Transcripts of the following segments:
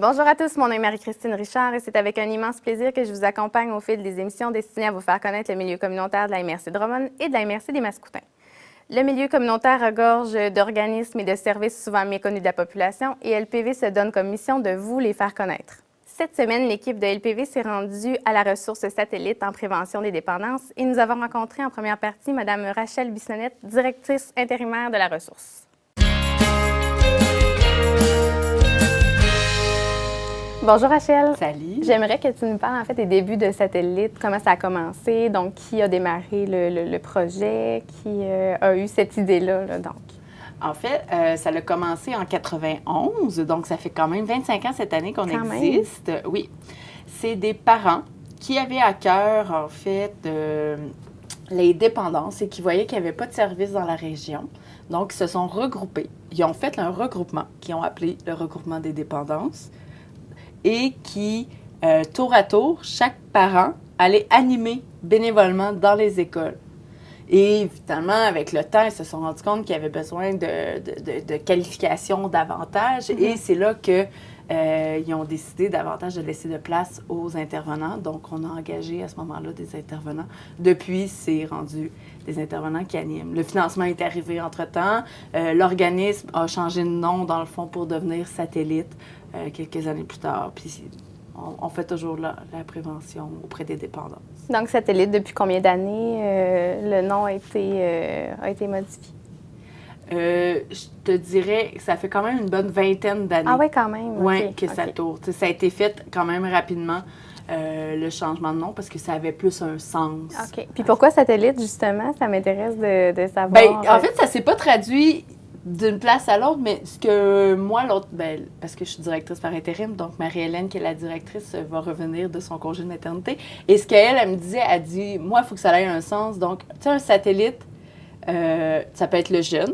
Bonjour à tous, mon nom est Marie-Christine Richard et c'est avec un immense plaisir que je vous accompagne au fil des émissions destinées à vous faire connaître le milieu communautaire de la MRC de Drummond et de la MRC des Mascoutins. Le milieu communautaire regorge d'organismes et de services souvent méconnus de la population et LPV se donne comme mission de vous les faire connaître. Cette semaine, l'équipe de LPV s'est rendue à la ressource satellite en prévention des dépendances et nous avons rencontré en première partie Mme Rachel Bissonnette, directrice intérimaire de la ressource. Bonjour Rachel. Salut. J'aimerais que tu nous parles en fait des débuts de Satellite, comment ça a commencé, donc qui a démarré le projet, qui a eu cette idée-là, donc. En fait, ça a commencé en 91, donc ça fait quand même 25 ans cette année qu'on existe. Même. Oui. C'est des parents qui avaient à cœur, en fait, les dépendances et qui voyaient qu'il n'y avait pas de service dans la région. Donc, ils se sont regroupés. Ils ont fait un regroupement qu'ils ont appelé le regroupement des dépendances et qui, tour à tour, chaque parent allait animer bénévolement dans les écoles. Et finalement, avec le temps, ils se sont rendus compte qu'il y avait besoin de qualifications davantage. Mm-hmm. Et c'est là qu'ils ont décidé davantage de laisser de place aux intervenants. Donc, on a engagé à ce moment-là des intervenants. Depuis, c'est rendu des intervenants qui animent. Le financement est arrivé entre-temps. L'organisme a changé de nom, dans le fond, pour devenir Satellite quelques années plus tard. Puis, on fait toujours la prévention auprès des dépendances. Donc, Satellite, depuis combien d'années le nom a été modifié? Je te dirais que ça fait quand même une bonne vingtaine d'années. Ah oui, quand même? Oui, okay. que ça tourne. Ça a été fait quand même rapidement, le changement de nom, parce que ça avait plus un sens. OK. Puis pourquoi Satellite, justement? Ça m'intéresse de savoir. Bien, en fait, ça ne s'est pas traduit d'une place à l'autre, mais ce que moi, parce que je suis directrice par intérim, donc Marie-Hélène, qui est la directrice, va revenir de son congé de maternité. Et ce elle me disait, elle dit, moi, il faut que ça ait un sens. Donc, tu sais, un satellite, ça peut être le jeune.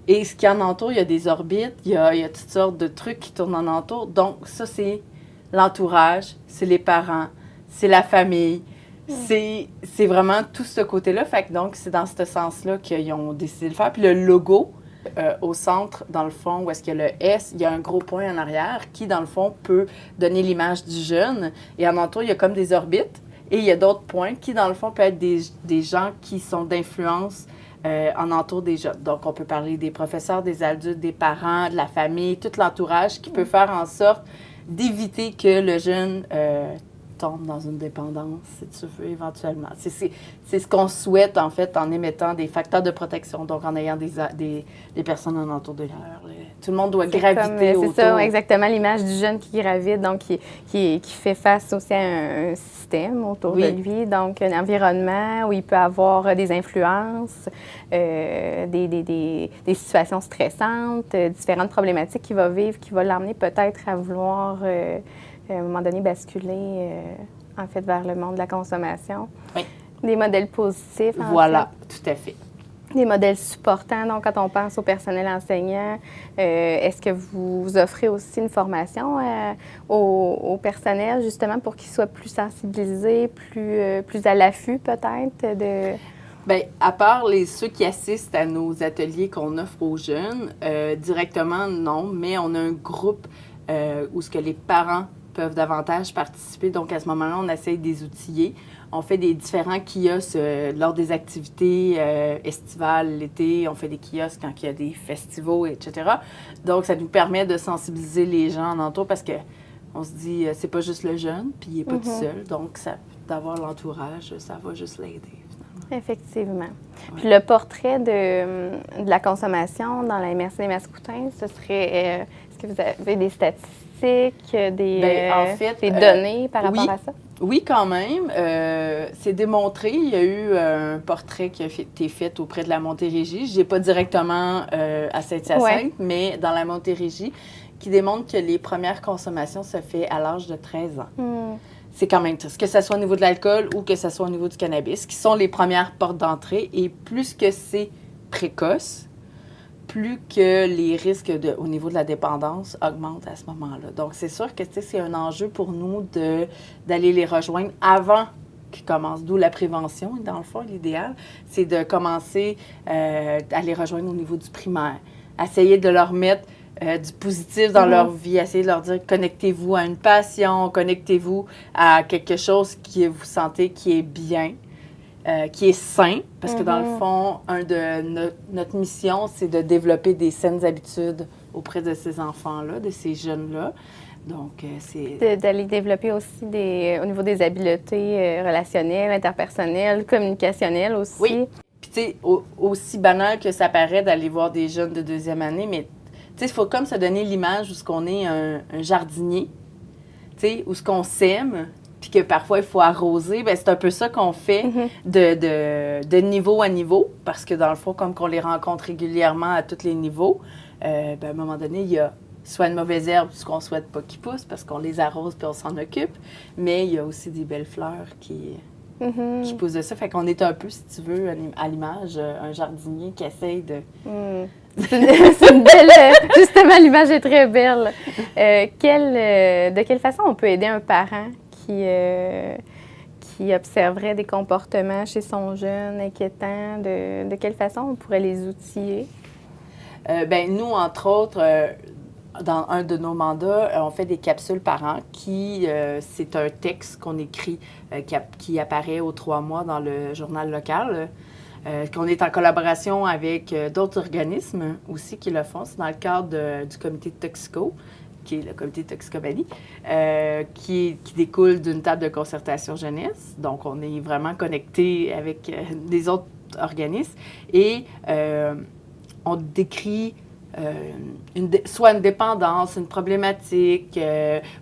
Et ce qui en entoure, il y a des orbites, il y a toutes sortes de trucs qui tournent en entour. Donc, ça, c'est l'entourage, c'est les parents, c'est la famille. C'est vraiment tout ce côté-là. Fait que donc, c'est dans ce sens-là qu'ils ont décidé de le faire. Puis le logo, au centre, dans le fond, où est-ce qu'il y a le S, il y a un gros point en arrière qui, dans le fond, peut donner l'image du jeune. Et en entour, il y a comme des orbites. Et il y a d'autres points qui, dans le fond, peuvent être des gens qui sont d'influence en entour des jeunes. Donc, on peut parler des professeurs, des adultes, des parents, de la famille, tout l'entourage qui peut faire en sorte d'éviter que le jeune tombe dans une dépendance, si tu veux, éventuellement. C'est ce qu'on souhaite, en fait, en émettant des facteurs de protection, donc en ayant des personnes en entour de leur. Tout le monde doit graviter autour. C'est ça, exactement, l'image du jeune qui gravite, donc qui fait face aussi à un système autour de lui, donc un environnement où il peut avoir des influences, des situations stressantes, différentes problématiques qu'il va vivre, qui va l'emmener peut-être à vouloir à un moment donné basculer en fait vers le monde de la consommation. Oui. Des modèles positifs. Voilà, tout à fait. Des modèles supportants. Donc, quand on pense au personnel enseignant, est-ce que vous offrez aussi une formation au personnel, justement, pour qu'ils soient plus sensibilisés, plus à l'affût, peut-être, de... Bien, à part ceux qui assistent à nos ateliers qu'on offre aux jeunes, directement, non, mais on a un groupe où ce que les parents peuvent davantage participer. Donc, à ce moment-là, on essaye de les outiller. On fait des différents kiosques lors des activités estivales, l'été. On fait des kiosques quand il y a des festivals, etc. Donc, ça nous permet de sensibiliser les gens en entour parce qu'on se dit, c'est pas juste le jeune, puis il n'est pas tout seul. Donc, d'avoir l'entourage, ça va juste l'aider. Effectivement. Ouais. Puis le portrait de la consommation dans la MRC des Mascoutins, ce serait... est-ce que vous avez des statistiques, des données par rapport à ça? Oui, quand même. C'est démontré. Il y a eu un portrait qui a été fait auprès de la Montérégie. Je n'ai pas directement à Saint-Hyacinthe, mais dans la Montérégie, qui démontre que les premières consommations se font à l'âge de 13 ans. C'est quand même triste, que ce soit au niveau de l'alcool ou que ce soit au niveau du cannabis, qui sont les premières portes d'entrée. Et plus que c'est précoce, plus que les risques au niveau de la dépendance augmentent à ce moment-là. Donc, c'est sûr que c'est un enjeu pour nous d'aller les rejoindre avant qu'ils commencent, d'où la prévention. Dans le fond, l'idéal, c'est de commencer à les rejoindre au niveau du primaire. Essayer de leur mettre du positif dans leur vie, essayer de leur dire connectez-vous à une passion, connectez-vous à quelque chose que vous sentez qui est bien, qui est sain, parce que dans le fond, notre mission, c'est de développer des saines habitudes auprès de ces enfants-là, de ces jeunes-là. Donc, c'est... D'aller développer aussi au niveau des habiletés relationnelles, interpersonnelles, communicationnelles aussi. Oui. Puis, tu sais, aussi banal que ça paraît d'aller voir des jeunes de 2e année, mais tu sais, il faut comme se donner l'image où ce qu'on est un jardinier, tu sais, où ce qu'on sème, puis que parfois il faut arroser. Bien, c'est un peu ça qu'on fait de niveau à niveau, parce que dans le fond, comme qu'on les rencontre régulièrement à tous les niveaux, bien, à un moment donné, il y a soit une mauvaise herbe, ce qu'on ne souhaite pas qu'ils poussent, parce qu'on les arrose puis on s'en occupe, mais il y a aussi des belles fleurs qui poussent de ça. Fait qu'on est un peu, si tu veux, à l'image, un jardinier qui essaye de... C'est une belle... Justement, l'image est très belle. De quelle façon on peut aider un parent qui observerait des comportements chez son jeune inquiétants? De quelle façon on pourrait les outiller? Bien, nous, entre autres... dans un de nos mandats, on fait des capsules parents c'est un texte qu'on écrit qui apparaît aux 3 mois dans le journal local, qu'on est en collaboration avec d'autres organismes aussi qui le font. C'est dans le cadre du comité de toxico, qui est le comité de toxicomanie, qui découle d'une table de concertation jeunesse. Donc, on est vraiment connecté avec des autres organismes et on décrit soit une dépendance, une problématique,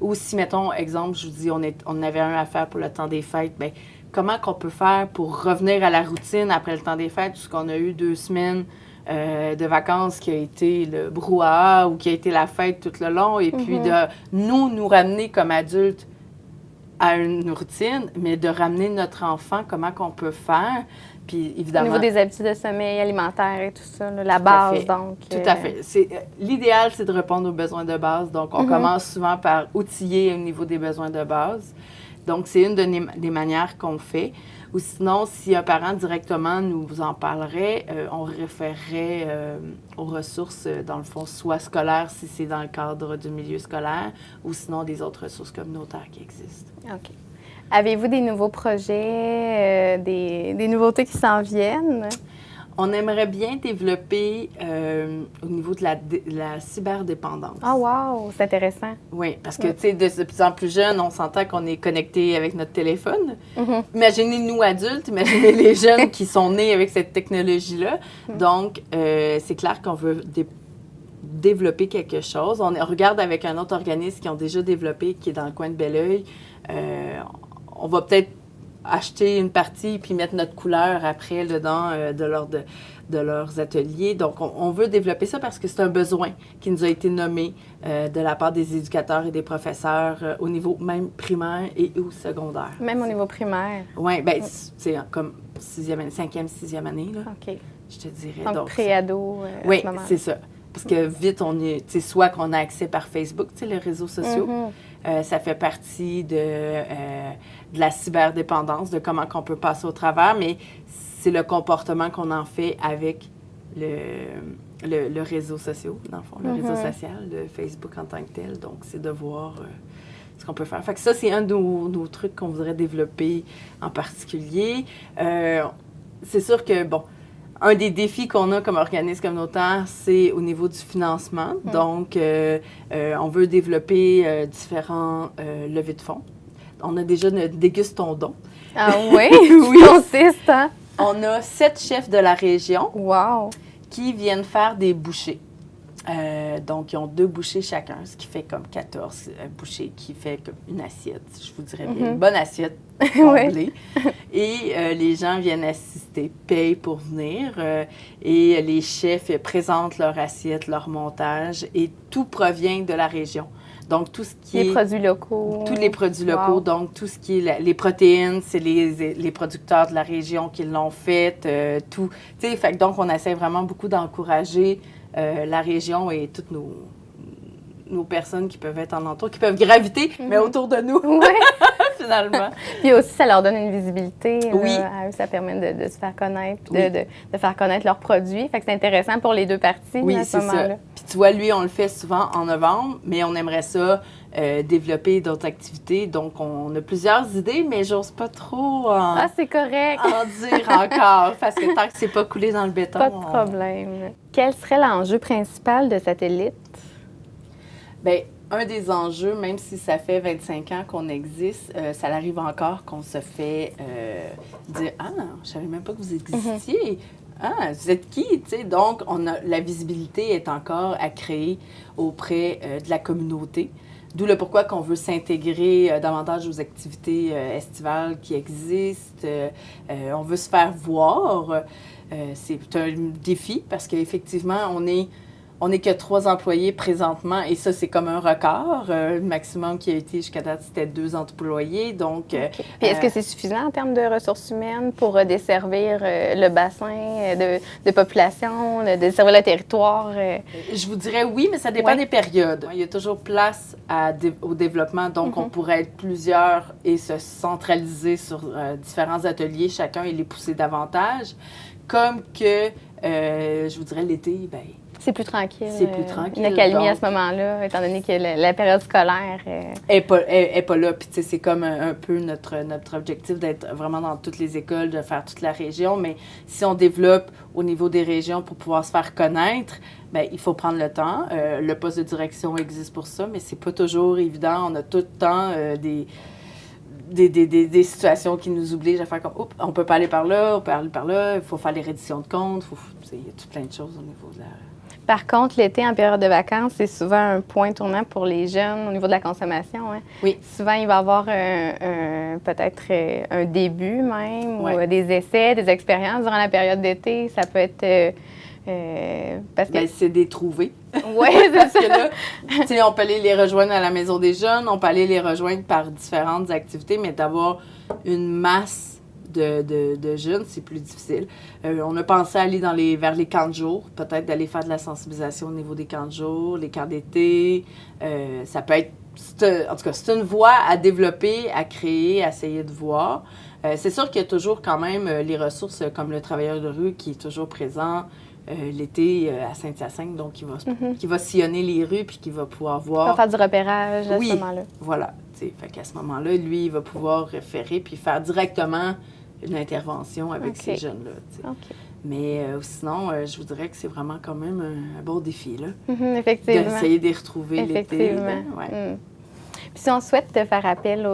ou si, mettons, exemple, je vous dis, on avait un à faire pour le temps des fêtes, bien, comment qu'on peut faire pour revenir à la routine après le temps des fêtes, puisqu'on a eu 2 semaines de vacances qui a été le brouhaha ou qui a été la fête tout le long, et puis de nous ramener comme adultes à une routine, mais de ramener notre enfant, comment qu'on peut faire. Puis, évidemment, au niveau des habitudes de sommeil, alimentaire et tout ça, là, la base, donc. Tout à fait. L'idéal, c'est de répondre aux besoins de base. Donc, on commence souvent par outiller au niveau des besoins de base. Donc, c'est une des manières qu'on fait. Ou sinon, si un parent directement nous en parlerait, on référerait aux ressources, dans le fond, soit scolaires, si c'est dans le cadre du milieu scolaire, ou sinon des autres ressources communautaires qui existent. OK. Avez-vous des nouveaux projets, des nouveautés qui s'en viennent? On aimerait bien développer au niveau de la cyberdépendance. Ah, wow! C'est intéressant. Oui, parce que, tu sais, de plus en plus jeune, on s'entend qu'on est connecté avec notre téléphone. Imaginez nous, adultes, imaginez les jeunes qui sont nés avec cette technologie-là. Donc, c'est clair qu'on veut développer quelque chose. On regarde avec un autre organisme qui ont déjà développé, qui est dans le coin de Belleuil. On va peut-être acheter une partie puis mettre notre couleur après dedans de leurs ateliers. Donc, on veut développer ça parce que c'est un besoin qui nous a été nommé de la part des éducateurs et des professeurs au niveau même primaire et ou secondaire. Même au niveau primaire? Oui, bien, c'est comme 5e, 6e année, là. OK. Je te dirais. Donc pré-ado, oui, c'est ça. Parce que vite, on est, tu sais, soit qu'on a accès par Facebook, tu sais, les réseaux sociaux. Ça fait partie de la cyberdépendance, de comment qu'on peut passer au travers, mais c'est le comportement qu'on en fait avec le réseau social, dans le fond, le réseau social de Facebook en tant que tel. Donc, c'est de voir ce qu'on peut faire. Fait que ça, c'est un de nos trucs qu'on voudrait développer en particulier. C'est sûr que, bon, un des défis qu'on a comme organisme communautaire, c'est au niveau du financement. Donc, on veut développer différents levées de fonds. On a déjà notre Dégustons don. Ah oui? Oui. Consiste, hein? On a 7 chefs de la région qui viennent faire des bouchées. Donc, ils ont 2 bouchées chacun, ce qui fait comme 14 bouchées, qui fait comme une assiette, je vous dirais bien, une bonne assiette comblée. Et les gens viennent assister, payent pour venir, et les chefs présentent leur assiette, leur montage, et tout provient de la région. Donc, tout ce qui les produits locaux. Tous les produits locaux. Donc, tout ce qui est les protéines, c'est les producteurs de la région qui l'ont fait. Tout. Tu sais, fait que donc, on essaie vraiment beaucoup d'encourager la région et toutes nos personnes qui peuvent être en entour, qui peuvent graviter, mais autour de nous, finalement. Puis aussi, ça leur donne une visibilité. Oui. Là, à eux, ça permet de se faire connaître, de faire connaître leurs produits. Fait que c'est intéressant pour les 2 parties à ce moment-là. Puis tu vois, lui, on le fait souvent en novembre, mais on aimerait ça développer d'autres activités. Donc, on a plusieurs idées, mais j'ose pas trop c'est correct. en dire encore, parce que tant que c'est pas coulé dans le béton... Pas de problème. Quel serait l'enjeu principal de Satellite? Bien, un des enjeux, même si ça fait 25 ans qu'on existe, ça arrive encore qu'on se fait dire « Ah, je savais même pas que vous existiez. Ah, vous êtes qui? » Tu sais, donc, la visibilité est encore à créer auprès de la communauté. D'où le pourquoi qu'on veut s'intégrer davantage aux activités estivales qui existent. On veut se faire voir. C'est un défi parce qu'effectivement, on n'est que 3 employés présentement et ça, c'est comme un record. Le maximum qui a été jusqu'à date, c'était 2 employés. Donc, Puis est-ce que c'est suffisant en termes de ressources humaines pour desservir le bassin de population, desservir le territoire? Je vous dirais oui, mais ça dépend des périodes. Il y a toujours place au développement. Donc, on pourrait être plusieurs et se centraliser sur différents ateliers, chacun, et les pousser davantage. Comme que, je vous dirais, l'été, bien... C'est plus tranquille. C'est plus tranquille. Une accalmie à ce moment-là, étant donné que la période scolaire... est pas là. Puis, tu sais, c'est comme un peu notre objectif d'être vraiment dans toutes les écoles, de faire toute la région. Mais si on développe au niveau des régions pour pouvoir se faire connaître, bien, il faut prendre le temps. Le poste de direction existe pour ça, mais c'est pas toujours évident. On a tout le temps des situations qui nous obligent à faire comme « Oups, on peut pas aller par là, on peut aller par là. Il faut faire les redditions de comptes. Il y a tout plein de choses au niveau de la... » Par contre, l'été, en période de vacances, c'est souvent un point tournant pour les jeunes au niveau de la consommation. Hein? Oui. Souvent, il va y avoir peut-être un début même, ou des essais, des expériences durant la période d'été. Ça peut être... parce que... Bien, c'est des trouvées. Oui, c'est ça. Que là, tu sais, on peut aller les rejoindre à la Maison des jeunes, on peut aller les rejoindre par différentes activités, mais d'avoir une masse de jeunes, c'est plus difficile. On a pensé aller vers les camps de jour, peut-être d'aller faire de la sensibilisation au niveau des camps de jour, les camps d'été. Ça peut être... En tout cas, c'est une voie à développer, à créer, à essayer de voir. C'est sûr qu'il y a toujours quand même les ressources comme le travailleur de rue qui est toujours présent l'été à Saint-Hyacinthe, donc qui va sillonner les rues puis qui va pouvoir voir... Il va faire du repérage à ce moment-là. Voilà. Fait qu'à ce moment-là, lui, il va pouvoir référer puis faire directement une intervention avec ces jeunes-là. Mais sinon, je vous dirais que c'est vraiment quand même un bon défi, là. Effectivement. D'essayer de les retrouver l'été. Puis si on souhaite faire appel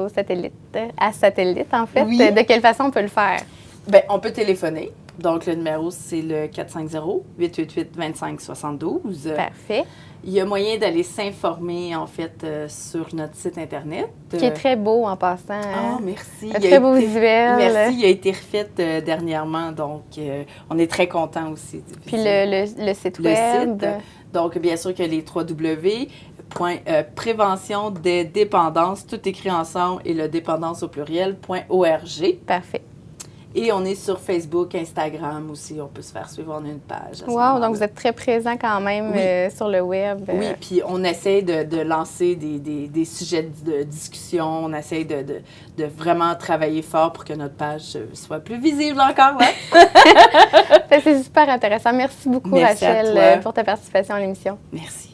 à Satellite, en fait, de quelle façon on peut le faire? Bien, on peut téléphoner. Donc, le numéro, c'est le 450-888-2572. Parfait. Il y a moyen d'aller s'informer, en fait, sur notre site Internet. Qui est très beau en passant. Ah, merci. Un très beau visuel. Merci. Il a été refait dernièrement, donc on est très contents aussi. Puis le site web. Site. Donc, bien sûr, qu'il y a les 3W. Prévention des dépendances, tout écrit ensemble, et le dépendance au pluriel.org. Parfait. Et on est sur Facebook, Instagram aussi. On peut se faire suivre. On a une page. Wow, donc vous êtes très présent quand même sur le web. Oui, puis on essaie de lancer des sujets de discussion. On essaie de vraiment travailler fort pour que notre page soit plus visible encore. Hein? C'est super intéressant. Merci beaucoup, Rachel, pour ta participation à l'émission. Merci.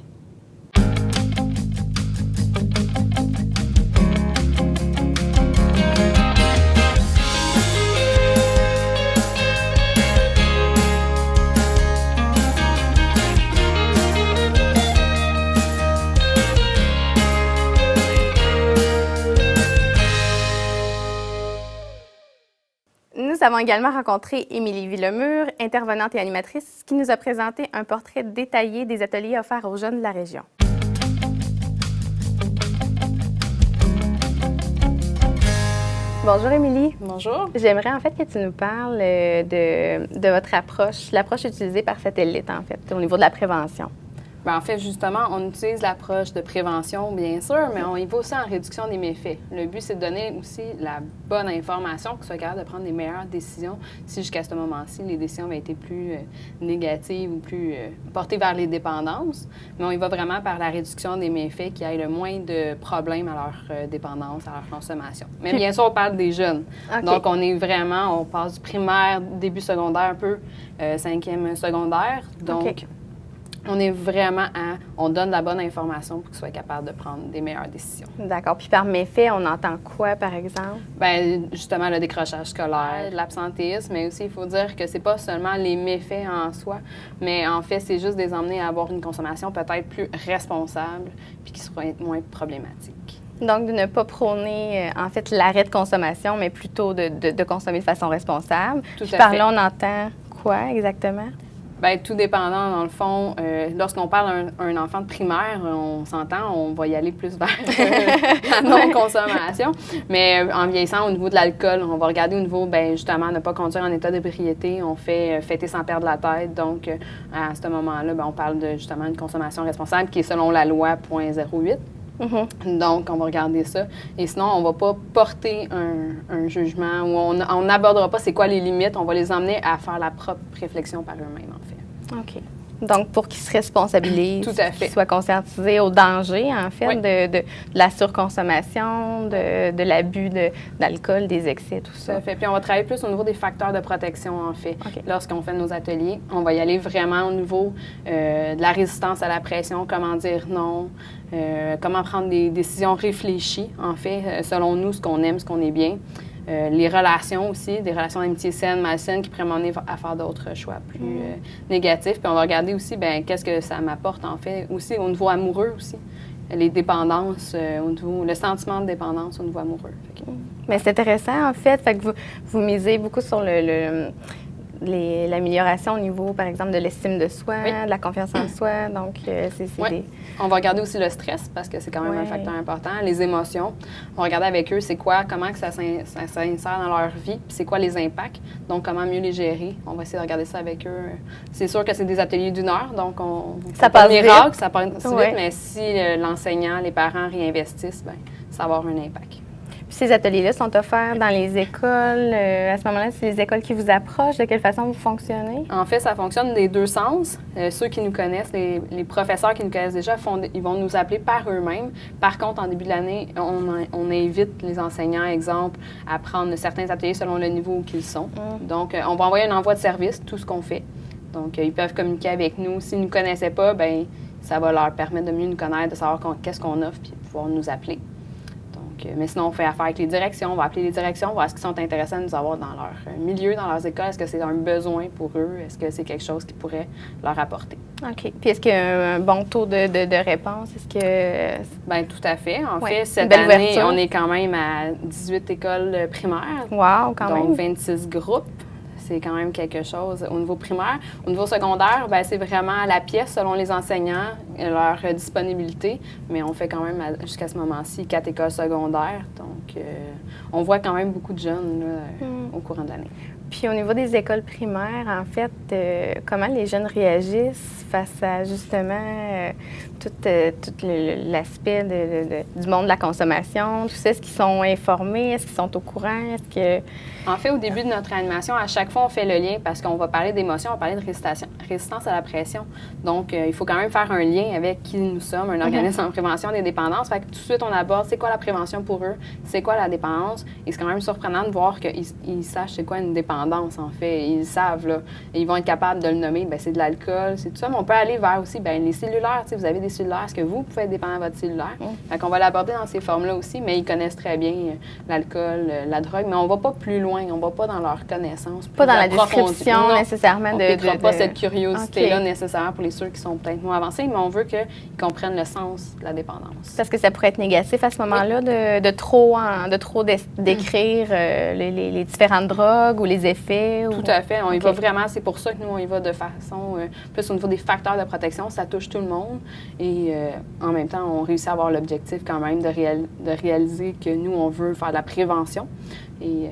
Nous avons également rencontré Émilie Villemur, intervenante et animatrice, qui nous a présenté un portrait détaillé des ateliers offerts aux jeunes de la région. Bonjour Émilie. Bonjour. J'aimerais en fait que tu nous parles de votre approche, l'approche utilisée par Satellite en fait, au niveau de la prévention. Bien, en fait, justement, on utilise l'approche de prévention, bien sûr, mais on y va aussi en réduction des méfaits. Le but, c'est de donner aussi la bonne information, qu'on soit capable de prendre les meilleures décisions si jusqu'à ce moment-ci, les décisions avaient été plus négatives ou plus portées vers les dépendances. Mais on y va vraiment par la réduction des méfaits qui aient le moins de problèmes à leur dépendance, à leur consommation. Mais bien sûr, on parle des jeunes. Okay. Donc, on passe du primaire, début secondaire un peu, 5e secondaire. Donc, On est vraiment on donne la bonne information pour qu'ils soient capables de prendre des meilleures décisions. D'accord. Puis par méfait, on entend quoi, par exemple? Bien, justement, le décrochage scolaire, l'absentéisme, mais aussi, il faut dire que c'est pas seulement les méfaits en soi, mais en fait, c'est juste les emmener à avoir une consommation peut-être plus responsable puis qui sera moins problématique. Donc, de ne pas prôner, en fait, l'arrêt de consommation, mais plutôt de consommer de façon responsable. Tout Puis à par fait. là, on entend quoi exactement? Bien, tout dépendant, dans le fond, lorsqu'on parle d'un enfant de primaire, on s'entend, on va y aller plus vers la non-consommation. Mais en vieillissant, au niveau de l'alcool, on va regarder au niveau, bien, justement, ne pas conduire en état d'ébriété. On fait fêter sans perdre la tête. Donc, à ce moment-là, bien, on parle de, justement, une consommation responsable qui est selon la loi 0.08. Donc, on va regarder ça. Et sinon, on ne va pas porter un jugement ou on n'abordera pas c'est quoi les limites. On va les emmener à faire la propre réflexion par eux-mêmes, en fait. OK. Donc, pour qu'ils se responsabilisent, Tout à fait. qu'ils soient conscientisés au danger, en fait, Oui. de la surconsommation, de l'abus d'alcool, des excès, tout Tout ça. à fait. Puis on va travailler plus au niveau des facteurs de protection, en fait. OK. Lorsqu'on fait nos ateliers, on va y aller vraiment au niveau de la résistance à la pression, comment dire non, comment prendre des décisions réfléchies, en fait, selon nous, ce qu'on aime, ce qu'on est bien. Les relations aussi, des relations d'amitié saines, malsaines, qui pourraient m'emmener à faire d'autres choix plus négatifs. Puis on va regarder aussi, bien, qu'est-ce que ça m'apporte, en fait, aussi au niveau amoureux aussi. Les dépendances, le sentiment de dépendance au niveau amoureux. Fait que, Mais c'est intéressant, en fait. Fait que vous misez beaucoup sur l'amélioration au niveau, par exemple, de l'estime de soi, Oui. de la confiance en soi. Donc, c'est Oui. des... On va regarder aussi le stress parce que c'est quand même un Ouais. facteur important. Les émotions. On va regarder avec eux c'est quoi, comment que ça s'insère dans leur vie, puis c'est quoi les impacts. Donc, comment mieux les gérer. On va essayer de regarder ça avec eux. C'est sûr que c'est des ateliers d'1 heure, donc Ça fait pas passe de vite. miracle, ça passe Ouais. vite, mais si l'enseignant, les parents réinvestissent, bien, ça va avoir un impact. Puis ces ateliers-là sont offerts dans les écoles. À ce moment-là, c'est les écoles qui vous approchent. De quelle façon vous fonctionnez? En fait, ça fonctionne des deux sens. Ceux qui nous connaissent, les professeurs qui nous connaissent déjà, ils vont nous appeler par eux-mêmes. Par contre, en début de l'année, on invite les enseignants, exemple, à prendre certains ateliers selon le niveau où ils sont. Donc, on va envoyer un envoi de service, tout ce qu'on fait. Donc, ils peuvent communiquer avec nous. S'ils ne nous connaissaient pas, bien, ça va leur permettre de mieux nous connaître, de savoir qu'est-ce qu'on offre, puis de pouvoir nous appeler. Mais sinon, on fait affaire avec les directions. On va appeler les directions, voir ce qu'ils sont intéressés à nous avoir dans leur milieu, dans leurs écoles. Est-ce que c'est un besoin pour eux? Est-ce que c'est quelque chose qui pourrait leur apporter? OK. Puis est-ce qu'il y a un bon taux de réponse? Est-ce que... Bien, tout à fait. En Ouais, fait, une cette belle année, ouverture. on est quand même à 18 écoles primaires. Wow, quand donc même. 26 groupes. C'est quand même quelque chose au niveau primaire. Au niveau secondaire, bien, c'est vraiment à la pièce selon les enseignants, leur disponibilité. Mais on fait quand même, jusqu'à ce moment-ci, 4 écoles secondaires. Donc, on voit quand même beaucoup de jeunes là, au courant de l'année. Puis au niveau des écoles primaires, en fait, comment les jeunes réagissent face à justement tout l'aspect du monde de la consommation, tout ça? Est-ce qu'ils sont informés? Est-ce qu'ils sont au courant? Est-ce que... En fait, au début de notre animation, à chaque fois, on fait le lien parce qu'on va parler d'émotion, on va parler de résistance à la pression. Donc, il faut quand même faire un lien avec qui nous sommes, un organisme en prévention des dépendances. Fait que tout de suite, on aborde c'est quoi la prévention pour eux, c'est quoi la dépendance. Et c'est quand même surprenant de voir qu'ils sachent c'est quoi une dépendance, en fait. Ils savent, là. Et ils vont être capables de le nommer. Bien, c'est de l'alcool, c'est tout ça. Mais on peut aller vers aussi, bien, les cellulaires. Tu sais, vous avez des cellulaires. Est-ce que vous pouvez être dépendant de votre cellulaire? Fait qu'on va l'aborder dans ces formes-là aussi, mais ils connaissent très bien l'alcool, la drogue. Mais on va pas plus loin. On va pas dans leur connaissance. Pas dans la approfondie. description Non. nécessairement On de... ne piquera pas cette curiosité-là OK. nécessairement pour les ceux qui sont peut-être moins avancés, mais on veut qu'ils comprennent le sens de la dépendance. Parce que ça pourrait être négatif à ce moment-là de trop décrire les différentes drogues ou les effets. Tout ou... à fait. On y va OK. vraiment. C'est pour ça que nous, on y va de façon plus au niveau des facteurs de protection. Ça touche tout le monde. Et en même temps, on réussit à avoir l'objectif quand même de réaliser que nous, on veut faire de la prévention. Et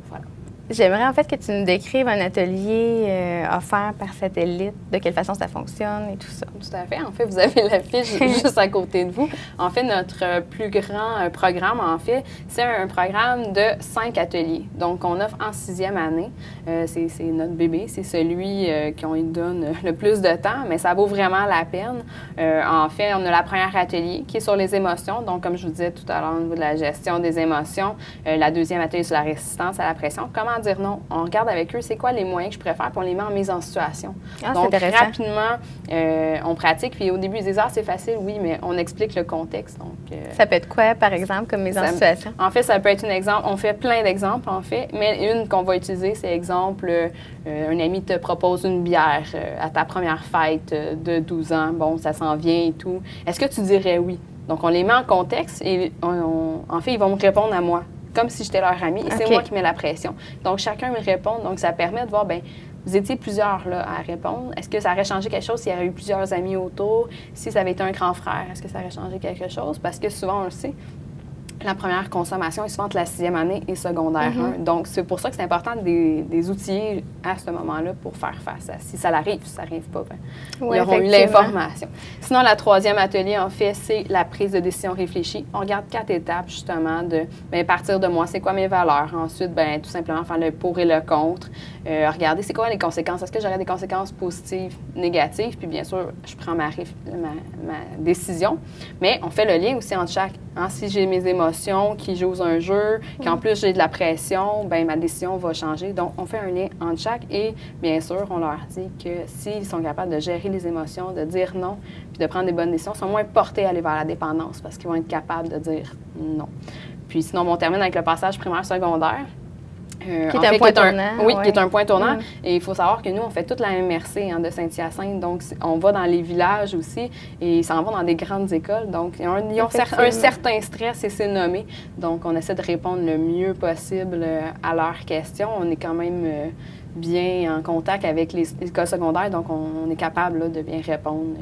voilà. J'aimerais en fait que tu nous décrives un atelier offert par Satellite, de quelle façon ça fonctionne et tout ça. Tout à fait. En fait, vous avez la fiche juste à côté de vous. En fait, notre plus grand programme, en fait, c'est un programme de 5 ateliers. Donc, on offre en 6e année. C'est notre bébé. C'est celui qu'on lui donne le plus de temps, mais ça vaut vraiment la peine. En fait, on a la première atelier qui est sur les émotions. Donc, comme je vous disais tout à l'heure, au niveau de la gestion des émotions. La deuxième atelier sur la résistance à la pression. Comment simplement dire non. On regarde avec eux c'est quoi les moyens que je pourrais faire, puis on les met en mise en situation. Ah, Donc, c'est intéressant. rapidement, on pratique. Puis au début, ils disent « Ah, c'est facile, oui, mais on explique le contexte. » Donc, Ça peut être quoi, par exemple, comme mise en situation? En fait, ça peut être un exemple. On fait plein d'exemples, en fait, mais une qu'on va utiliser, c'est exemple, un ami te propose une bière à ta première fête de 12 ans. Bon, ça s'en vient et tout. Est-ce que tu dirais oui? Donc, on les met en contexte et en fait, ils vont me répondre à moi, comme si j'étais leur ami. Et c'est moi qui mets la pression. Donc, chacun me répond. Donc, ça permet de voir, bien, vous étiez plusieurs là, à répondre. Est-ce que ça aurait changé quelque chose s'il y avait eu plusieurs amis autour? Si ça avait été un grand frère, est-ce que ça aurait changé quelque chose? Parce que souvent, on le sait, la première consommation est souvent entre la 6e année et secondaire 1. Donc, c'est pour ça que c'est important des outils à ce moment-là pour faire face à si ça arrive. Si ça n'arrive pas, bien, ils auront eu l'information. Sinon, la 3e atelier, en fait, c'est la prise de décision réfléchie. On regarde 4 étapes, justement, de partir de moi, c'est quoi mes valeurs. Ensuite, bien, tout simplement faire le pour et le contre. Regarder c'est quoi les conséquences. Est-ce que j'aurais des conséquences positives, négatives? Puis, bien sûr, je prends ma décision. Mais on fait le lien aussi entre chaque. Hein, si j'ai mes émotions qui jouent un jeu, qu'en plus j'ai de la pression, bien, ma décision va changer. Donc, on fait un lien entre chaque et, bien sûr, on leur dit que s'ils sont capables de gérer les émotions, de dire non, puis de prendre des bonnes décisions, ils sont moins portés à aller vers la dépendance parce qu'ils vont être capables de dire non. Puis sinon, on termine avec le passage primaire-secondaire. Qui est un point tournant. Oui, qui est un point tournant. Et il faut savoir que nous, on fait toute la MRC de Saint-Hyacinthe. Donc, on va dans les villages aussi et ils s'en vont dans des grandes écoles. Donc, ils ont un certain stress et c'est nommé. Donc, on essaie de répondre le mieux possible à leurs questions. On est quand même bien en contact avec les écoles secondaires. Donc, on est capable là, de bien répondre.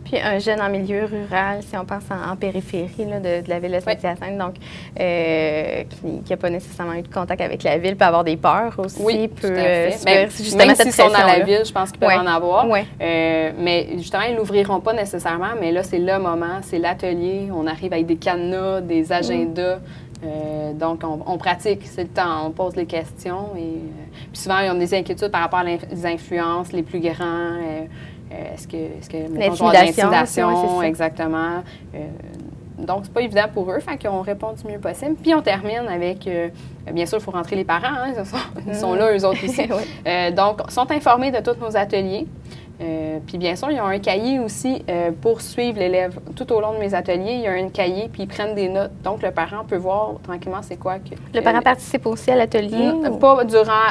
Puis un jeune en milieu rural, si on pense en périphérie là, de la ville de Saint-Hyacinthe, donc qui n'a pas nécessairement eu de contact avec la ville, peut avoir des peurs aussi. Oui, peut même s'ils sont dans la ville, je pense qu'ils peuvent en avoir. Mais justement, ils ne l'ouvriront pas nécessairement, mais là, c'est le moment, c'est l'atelier. On arrive avec des cadenas, des agendas. Donc, on pratique, c'est le temps, on pose les questions. Puis souvent, ils ont des inquiétudes par rapport aux influences, les plus grands. Est-ce que l'intimidation, exactement. Donc, c'est pas évident pour eux, fait qu'on répond du mieux possible. Puis, on termine avec, bien sûr, il faut rentrer les parents, hein, ils sont là, eux autres aussi. Donc, ils sont informés de tous nos ateliers. Puis bien sûr, il y a un cahier aussi pour suivre l'élève. Tout au long de mes ateliers, il y a un cahier, puis ils prennent des notes. Donc, le parent peut voir tranquillement c'est quoi que... Le parent participe aussi à l'atelier? Pas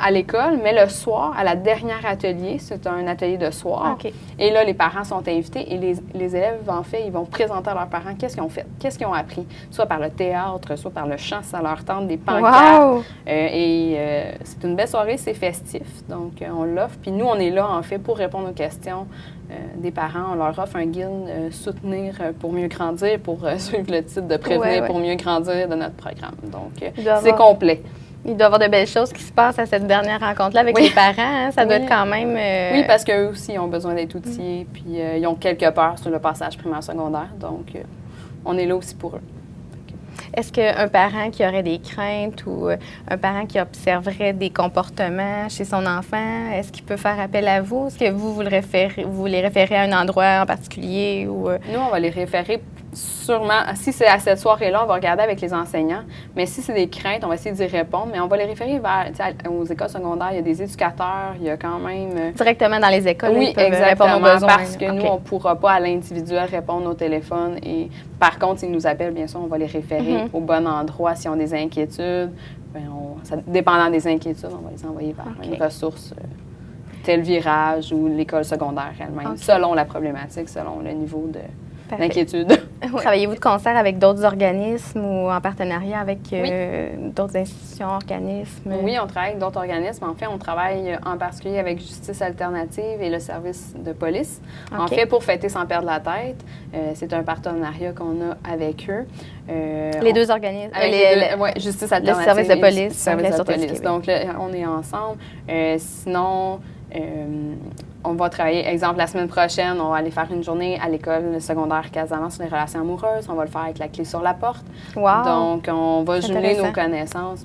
à l'école, mais le soir, à la dernière atelier. C'est un atelier de soir. Et là, les parents sont invités et les élèves, en fait, ils vont présenter à leurs parents qu'est-ce qu'ils ont fait, qu'est-ce qu'ils ont appris, soit par le théâtre, soit par le chant, ça leur tente, des pancartes. C'est une belle soirée, c'est festif. Donc, on l'offre. Puis nous, on est là, en fait, pour répondre aux questions des parents. On leur offre un guide Soutenir pour mieux grandir, pour suivre le titre de Prévenir pour mieux grandir de notre programme. Donc, c'est complet. Il doit y avoir de belles choses qui se passent à cette dernière rencontre-là avec les parents. Hein? Ça doit être quand même... Oui, parce qu'eux aussi, ils ont besoin d'être outillés, puis ils ont quelques peurs sur le passage primaire-secondaire. Donc, on est là aussi pour eux. Est-ce qu'un parent qui aurait des craintes ou un parent qui observerait des comportements chez son enfant, est-ce qu'il peut faire appel à vous? Est-ce que vous les référez à un endroit en particulier? Ou... Nous, on va les référer sûrement. Si c'est à cette soirée-là, on va regarder avec les enseignants. Mais si c'est des craintes, on va essayer d'y répondre. Mais on va les référer aux écoles secondaires. Il y a des éducateurs, il y a quand même... Directement dans les écoles, oui, ils peuvent exactement, répondre aux besoins. Parce que nous, on ne pourra pas à l'individuel répondre au téléphone. Et par contre, s'ils nous appellent, bien sûr, on va les référer au bon endroit. S'ils ont des inquiétudes, dépendant des inquiétudes, on va les envoyer vers une ressource, tel virage ou l'école secondaire elle-même, selon la problématique, selon le niveau d'inquiétude. Travaillez-vous de concert avec d'autres organismes ou en partenariat avec d'autres institutions, organismes? Oui, on travaille avec d'autres organismes. En fait, on travaille en particulier avec Justice alternative et le service de police. En fait, pour fêter sans perdre la tête, c'est un partenariat qu'on a avec eux. Les deux organismes? Justice alternative. Le service de police. Service de police. Donc, là, on est ensemble. Sinon... on va travailler, exemple, la semaine prochaine, on va aller faire une journée à l'école secondaire Casamance sur les relations amoureuses. On va le faire avec la clé sur la porte. Wow. Donc, on va C'est jumeler nos intéressant. connaissances,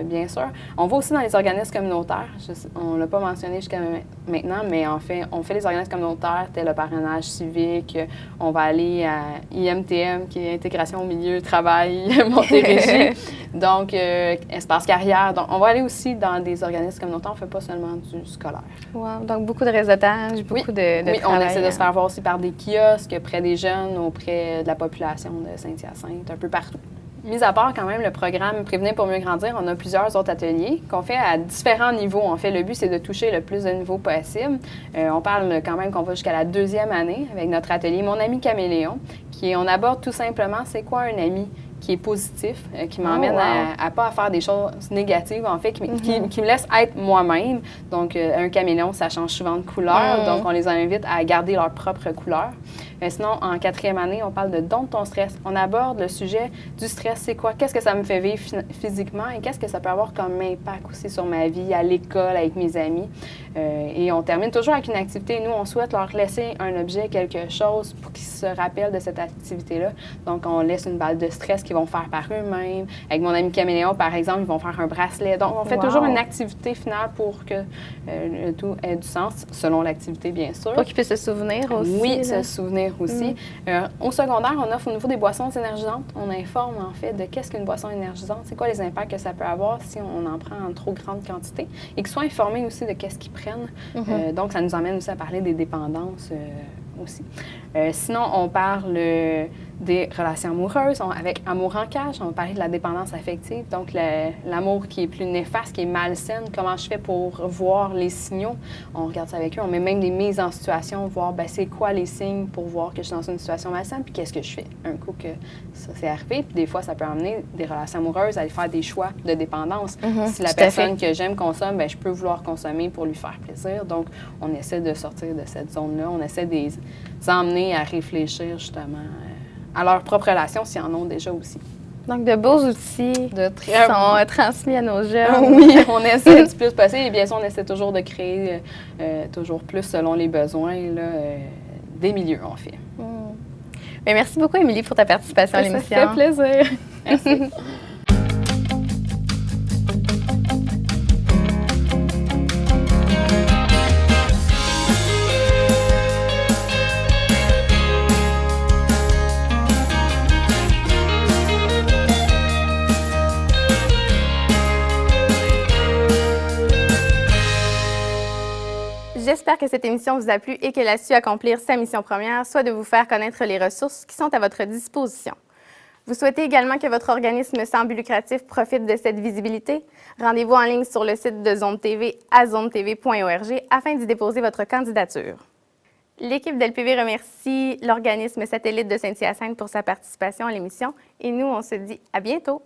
bien sûr. On va aussi dans les organismes communautaires. On ne l'a pas mentionné jusqu'à maintenant, mais en fait, on fait les organismes communautaires, tel le parrainage civique. On va aller à IMTM, qui est Intégration au milieu travail Montérégie. Donc, espace carrière. Donc, on va aller aussi dans des organismes communautaires. On ne fait pas seulement du scolaire. Wow. Donc, beaucoup de réseautage, beaucoup de Oui, on travail. essaie de se faire voir aussi par des kiosques près des jeunes, auprès de la population de Saint-Hyacinthe, un peu partout. Mis à part quand même le programme Prévenir pour mieux grandir, on a plusieurs autres ateliers qu'on fait à différents niveaux. En fait, le but, c'est de toucher le plus de niveaux possible. On parle quand même qu'on va jusqu'à la 2e année avec notre atelier Mon ami caméléon, on aborde tout simplement c'est quoi un ami qui est positif, qui m'emmène à pas à faire des choses négatives, en fait, qui me laisse être moi-même. Donc, un caméléon, ça change souvent de couleur, donc on les invite à garder leur propre couleur. Sinon, en 4e année, on parle de don de ton stress. On aborde le sujet du stress, c'est quoi? Qu'est-ce que ça me fait vivre physiquement et qu'est-ce que ça peut avoir comme impact aussi sur ma vie, à l'école, avec mes amis. Et on termine toujours avec une activité. Nous, on souhaite leur laisser un objet, quelque chose pour qu'ils se rappellent de cette activité-là. Donc, on laisse une balle de stress qu'ils vont faire par eux-mêmes. Avec mon ami caméléon, par exemple, ils vont faire un bracelet. Donc, on fait toujours une activité finale pour que le tout ait du sens, selon l'activité, bien sûr. Pour qu'ils puissent se souvenir aussi. Oui, se souvenir aussi. Au secondaire, on offre au niveau des boissons énergisantes. On informe, en fait, de qu'est-ce qu'une boisson énergisante, c'est quoi les impacts que ça peut avoir si on en prend en trop grande quantité, et qu'ils soient informés aussi de qu'est-ce qu'ils prennent. Donc, ça nous amène aussi à parler des dépendances aussi. Sinon, on parle des relations amoureuses. Avec Amour en cage, on va parler de la dépendance affective, donc l'amour qui est plus néfaste, qui est malsaine. Comment je fais pour voir les signaux? On regarde ça avec eux. On met même des mises en situation, voir c'est quoi les signes pour voir que je suis dans une situation malsaine, puis qu'est-ce que je fais un coup que ça s'est arrivé. Puis des fois, ça peut amener des relations amoureuses à aller faire des choix de dépendance. Si la personne que j'aime consomme, je peux vouloir consommer pour lui faire plaisir. Donc, on essaie de sortir de cette zone-là. On essaie de les emmener à réfléchir justement à leur propre relation, s'ils en ont déjà aussi. Donc, de beaux outils qui sont transmis à nos jeunes. Oui, on essaie du plus possible. Et bien sûr, on essaie toujours de créer toujours plus selon les besoins des milieux, en fait. Mais merci beaucoup, Émilie, pour ta participation à l'émission. Ça fait plaisir. Merci. J'espère que cette émission vous a plu et qu'elle a su accomplir sa mission première, soit de vous faire connaître les ressources qui sont à votre disposition. Vous souhaitez également que votre organisme sans but lucratif profite de cette visibilité? Rendez-vous en ligne sur le site de Zone TV à zonetv.org afin d'y déposer votre candidature. L'équipe d'LPV remercie l'organisme satellite de Saint-Hyacinthe pour sa participation à l'émission et nous, on se dit à bientôt!